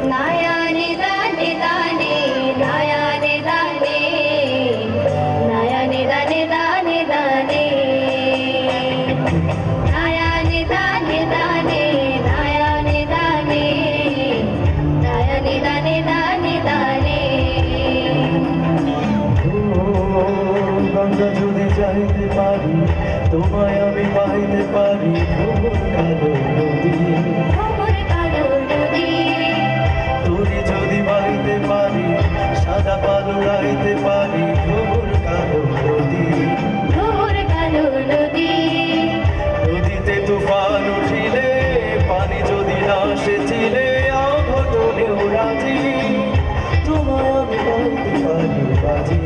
নয়নে দানে দানে নয়নে দানে নয়নে দানে দানে দানে নয়নে দানে দানে নয়নে দানে নয়নে দানে দানে দানে গঙ্গা যদি যাইতে পারি তোমায় আমি পাইতে পারি ভ্রমর কালো নদী তুমি যদি বাইতে পারি সাদা পালো উড়াইতে পারি ভ্রমর কালো নদী নদীতে তুফান উঠিলে পানি যদি না সেচিলে অঘটনে রাজি তোমায় আমি পাইতে পারি বাজি